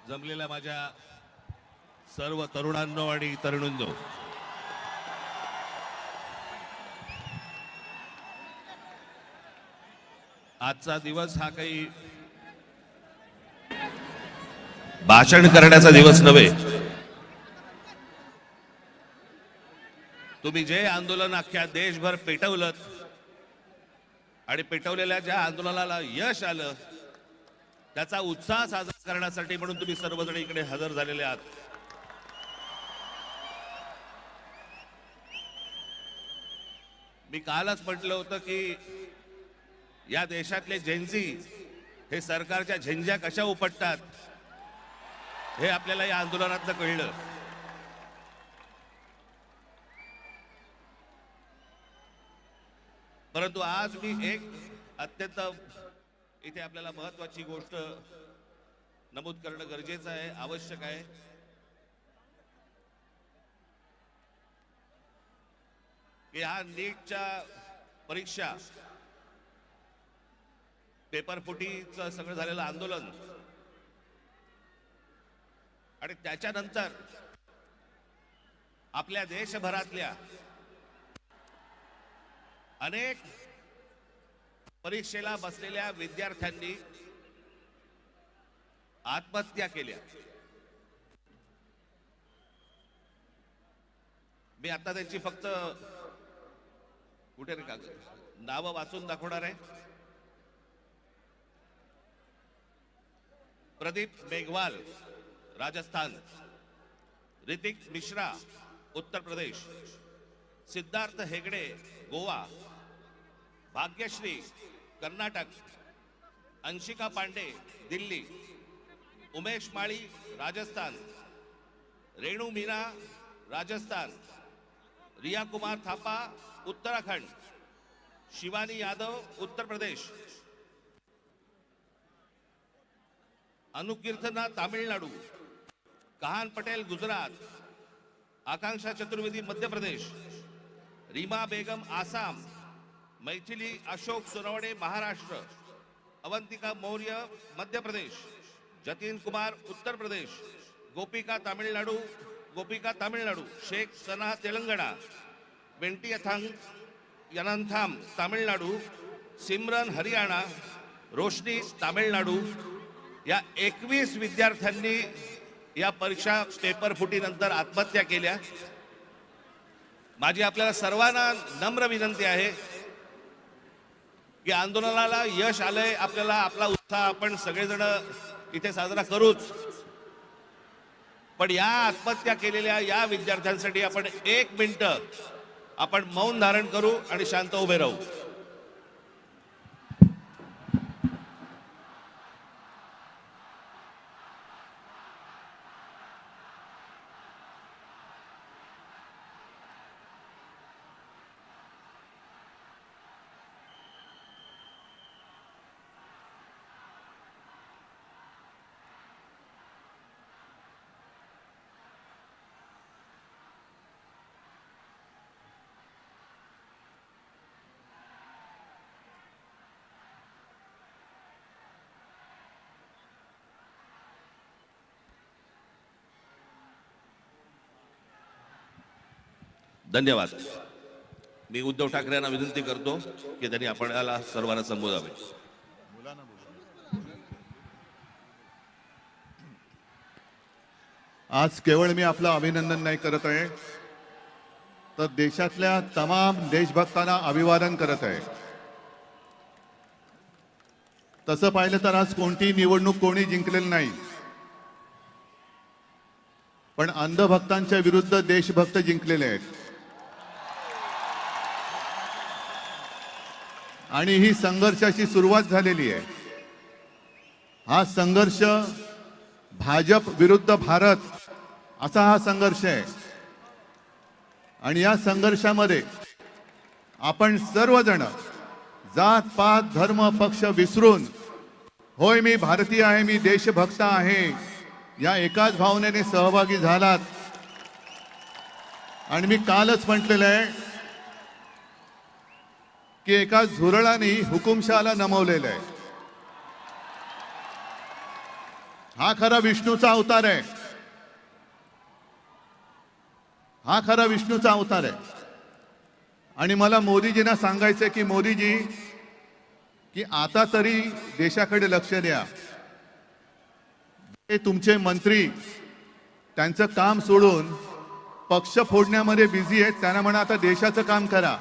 जमलेल्या माझ्या सर्व तरुणांनो आणि तरुणींनो, आजचा दिवस हा काही भाषण करण्याचा दिवस नव्हे. तुम्ही जे आंदोलन अख्ख्या देशभर पेटवलं आणि पेटवलेल्या ज्या आंदोलनाला यश आलं त्याचा उत्साह साजरा करण्यासाठी म्हणून तुम्ही सर्वजण इकडे हजर झालेले आहात. मी कालच म्हटलं होतं की या देशातले जेन्झी हे सरकारच्या झेंझ्या कशा उपटतात हे आपल्याला या आंदोलनातनं कळलं. परंतु आज मी एक अत्यंत इथे आपल्याला महत्वाची गोष्ट नमूद करणं गरजेचं आहे, आवश्यक आहे. की हा नीटच्या परीक्षा पेपर फुटीचं सगळं झालेलं आंदोलन आणि त्याच्यानंतर आपल्या देशभरातल्या अनेक परीक्षेला बसलेल्या विद्यार्थ्यांनी आत्महत्या केल्या. मी आता त्यांची फक्त कुठे रे कागद नावं वाचून दाखवणार आहे. प्रदीप मेघवाल राजस्थान, ऋतिक मिश्रा उत्तर प्रदेश, सिद्धार्थ हेगड़े गोवा, भाग्यश्री कर्नाटक, अंशिका पांडे दिल्ली, उमेश माळी राजस्थान, रेणु मीना राजस्थान, रिया कुमार थापा उत्तराखंड, शिवानी यादव उत्तर प्रदेश, अनुकीर्तना तामिळनाडू, कहान पटेल गुजरात, आकांक्षा चतुर्वेदी मध्य प्रदेश, रीमा बेगम आसाम, मैथिली अशोक सुरवणे महाराष्ट्र, अवंतिका मौर्य मध्य प्रदेश, जतीन कुमार उत्तर प्रदेश, गोपिका तामिळनाडू, शेख सना तेलंगणा, वेंटी यनंथाम तामिळनाडू, सिमरन हरियाणा, रोशनी तामिळनाडू या 21 विद्यार्थ्यांनी या परीक्षा पेपर फुटीनंतर आत्महत्या केल्या. माझी आपल्याला सर्वांना नम्र विनंती आहे की आंदोलनाला यश आलंय, आपल्याला आपला उत्साह आपण सगळेजण इथे साजरा करूच, पण या आत्महत्या केलेल्या या विद्यार्थ्यांसाठी आपण 1 मिनिट आपण मौन धारण करू आणि शांत उभे राहू. धन्यवाद. मी उद्धव ठाकरे यांना विनंती करतो की त्यांनी आपल्याला सर्वांना संबोधावे. आज केवळ मी आपलं अभिनंदन नाही करत आहे, तर देशातल्या तमाम देशभक्तांना अभिवादन करत आहे. तसं पाहिलं तर आज कोणती निवडणूक कोणी जिंकलेली नाही, पण अंधभक्तांच्या विरुद्ध देशभक्त जिंकलेले आहेत. आणि ही संघर्षाची सुरुवात झालेली आहे. हा संघर्ष भाजप विरुद्ध भारत असा हा संघर्ष आहे. आणि या संघर्षामध्ये आपण सर्वजण जात पात धर्म पक्ष विसरून, होय मी भारतीय आहे, मी देशभक्त आहे, या एकाच भावनेने सहभागी झालात. आणि मी कालच म्हटलेलं आहे की एका झुरळाने हुकुमशहाला नमवलेलं आहे. हा खरा विष्णूचा अवतार आहे. हा खरा विष्णूचा अवतार आहे. आणि मला मोदीजींना सांगायचंय की मोदीजी, की आता तरी देशाकडे लक्ष द्या. हे तुमचे मंत्री त्यांचं काम सोडून पक्ष फोडण्यामध्ये बिझी आहेत. त्यांना म्हणा आता देशाचं काम करा.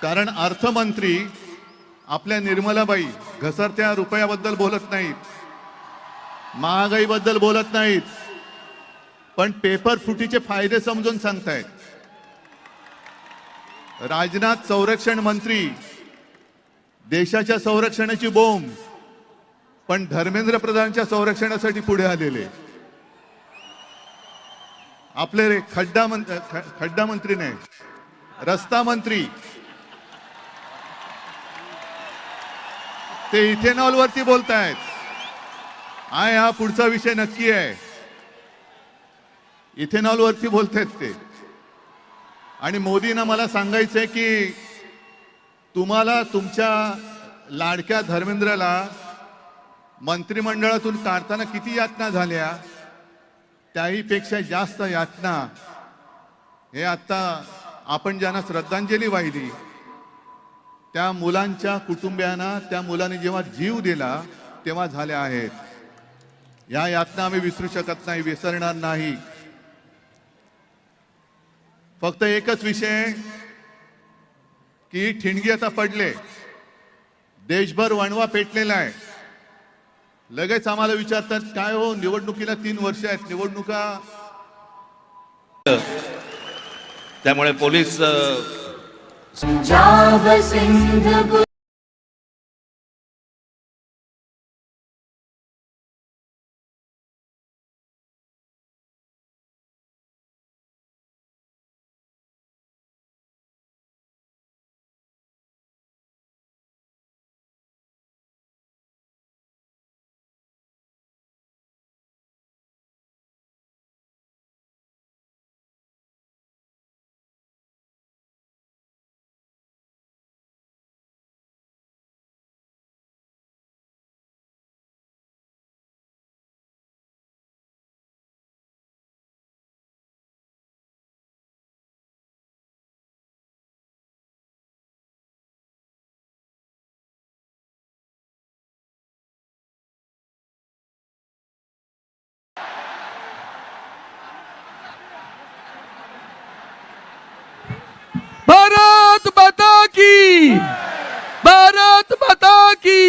कारण अर्थमंत्री आपल्या निर्मलाबाई घसरत्या रुपयाबद्दल बोलत नाहीत, महागाईबद्दल बोलत नाहीत, पण पेपर फुटीचे फायदे समजून सांगतायत. राजनाथ संरक्षण मंत्री देशाच्या संरक्षणाची बोंब, पण धर्मेंद्र प्रधानच्या संरक्षणासाठी पुढे आलेले. आपले खड्डा मंत्री नाही, रस्ता मंत्री, ते इथेनॉल वरती बोलतायत. हा पुढचा विषय नक्की आहे. इथेनॉल वरती बोलतायत ते. आणि मोदींना मला सांगायचंय की तुम्हाला तुमच्या लाडक्या धर्मेंद्रला मंत्रिमंडळातून काढताना किती यातना झाल्या, त्याही पेक्षा जास्त यातना हे आता आपण ज्यांना श्रद्धांजली वाहिली त्या मुलांच्या कुटुंबियांना, त्या मुलांनी जेव्हा जीव दिला तेव्हा झाल्या आहेत. या यातना आम्ही विसरू शकत नाही, विसरणार नाही. फक्त एकच विषय की ठिणगी आता पडले, देशभर वणवा पेटलेला आहे. लगेच आम्हाला विचारतात काय हो, निवडणुकीला 3 वर्ष आहेत, निवडणुका. त्यामुळे पोलीस पंजाब सिंध भारत माता की, भारत माता की.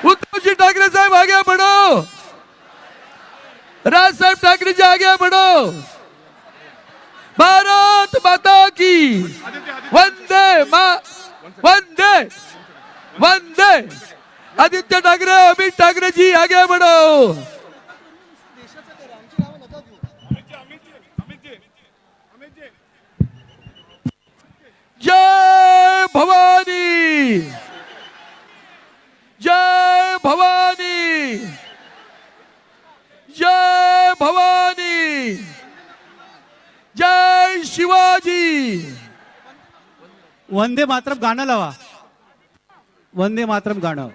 उद्धवजी ठाकरे साहेब आगे बढ़ो, राज साहेब ठाकरे जी आगे बढ़ो. भारत माता की. वंदे वंदे वंदे. आदित्य ठाकरे, अमित ठाकरे जी आगे बढ़ो. जय भवानी, जय भवानी, जय भवानी, जय शिवाजी. वंदे मातरम गाणं लावा. वंदे मातरम गाणं.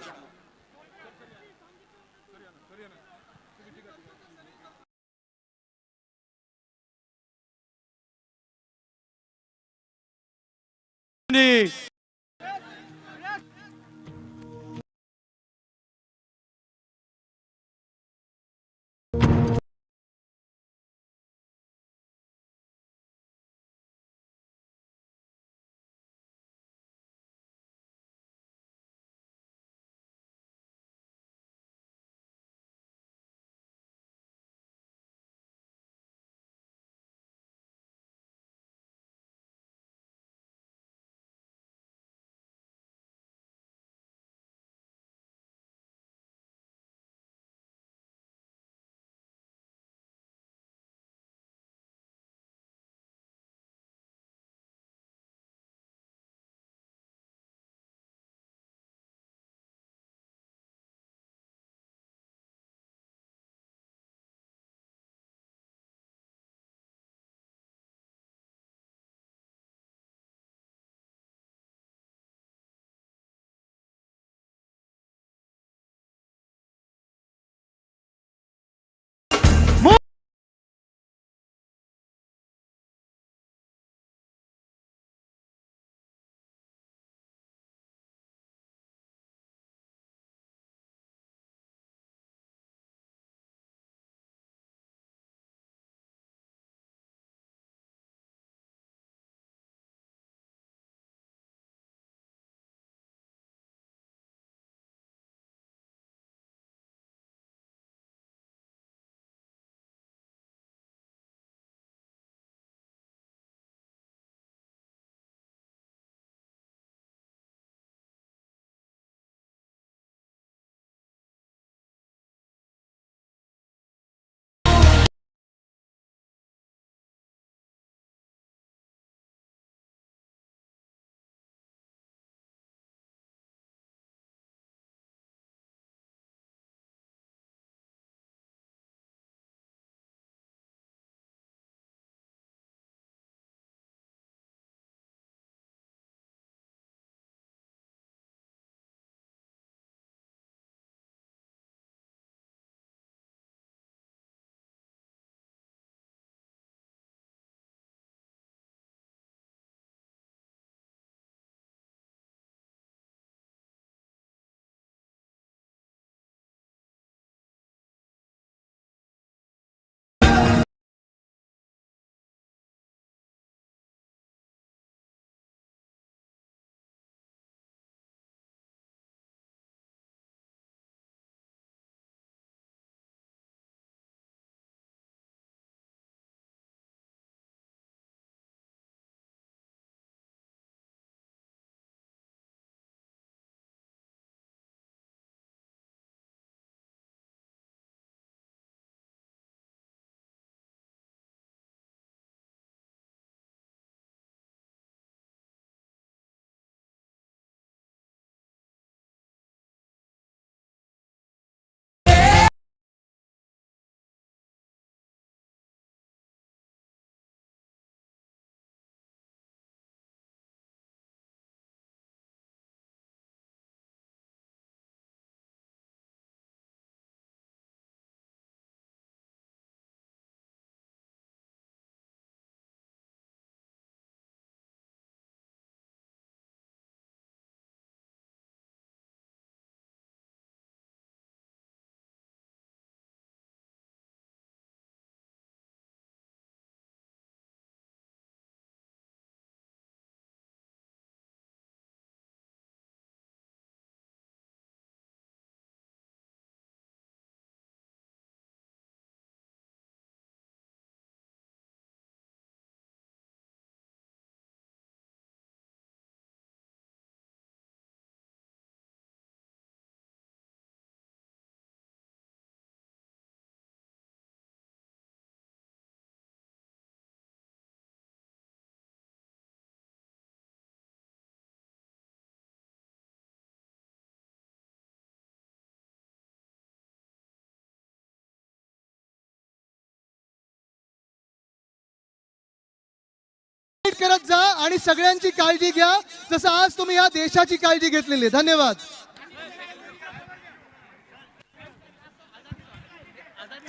करत जा आणि सगळ्यांची काळजी घ्या जसं आज तुम्ही या देशाची काळजी घेतलेली आहे. धन्यवाद.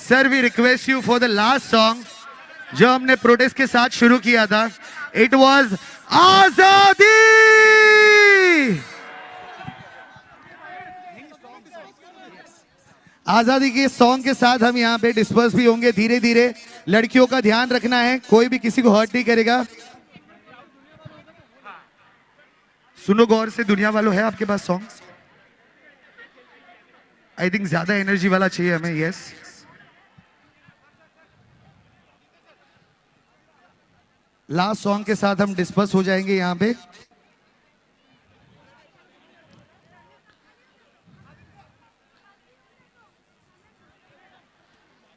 Sir we request you for the last song जो हमने प्रोटेस्ट के साथ शुरू किया था. इट वॉज आजादी. आजादी के सॉन्ग के साथ हम यहाँ पे डिस्पर्स भी होंगे धीरे धीरे. लड़कियों का ध्यान रखना है, कोई भी किसी को हर्ट नहीं करेगा. सुनो गौर से दुनिया वालों, है आपके पास सॉन्ग्स? आई थिंक ज्यादा एनर्जी वाला चाहिए हमें. यस लास्ट सॉन्ग के साथ हम डिस्पर्स हो जाएंगे यहां पे.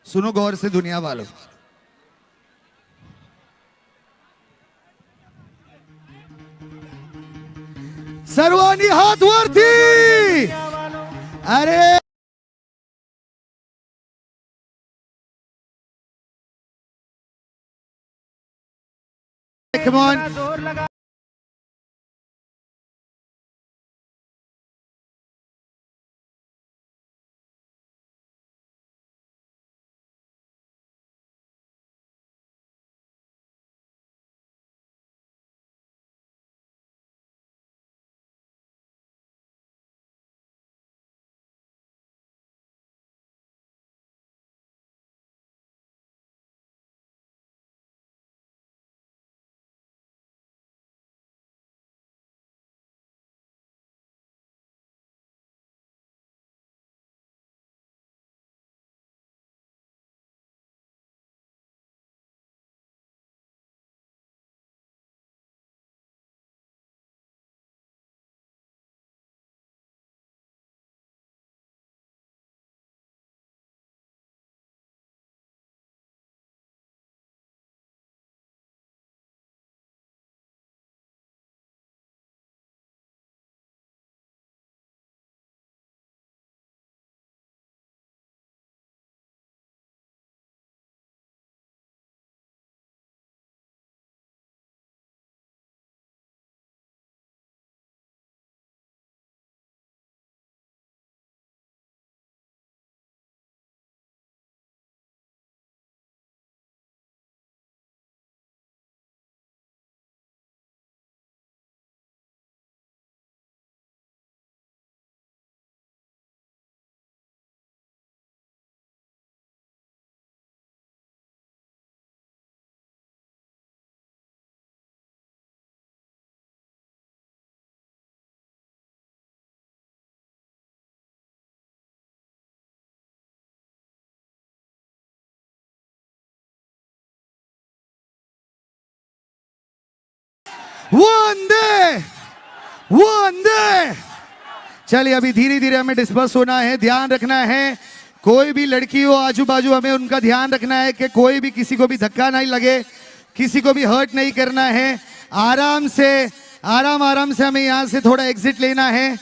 सुनो गौर से दुनिया वालों. सर्वांनी हात वरती. अरे come on. वंदे वंदे. चलिए अभी धीरे धीरे हमें डिस्पर्स होना है. ध्यान रखना है कोई भी लड़की हो आजू बाजू, हमें उनका ध्यान रखना है कि कोई भी किसी को भी धक्का नहीं लगे, किसी को भी हर्ट नहीं करना है. आराम से आराम से हमें यहां से थोड़ा एग्जिट लेना है.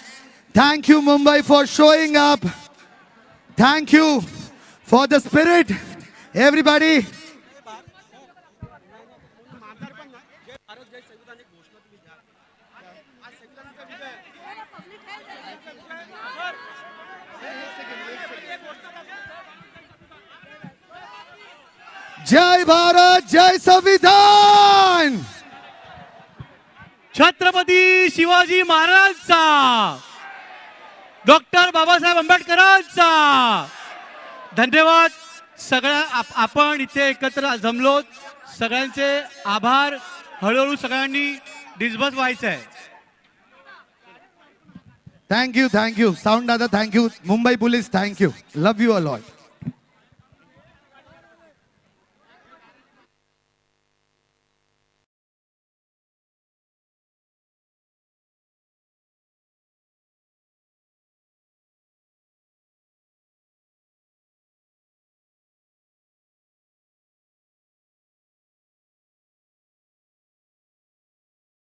Thank you Mumbai for showing up. Thank you for the spirit everybody. जय भारत, जय संविधान. छत्रपती शिवाजी महाराजांचा, डॉक्टर बाबासाहेब आंबेडकरांचा. धन्यवाद. सगळ्या आपण इथे एकत्र जमलो, सगळ्यांचे आभार. हळूहळू सगळ्यांनी डिस्बर्स व्हायचं आहे. थैंक यू साउंड दादा. Thank you Mumbai police. Thank you. Love you a lot.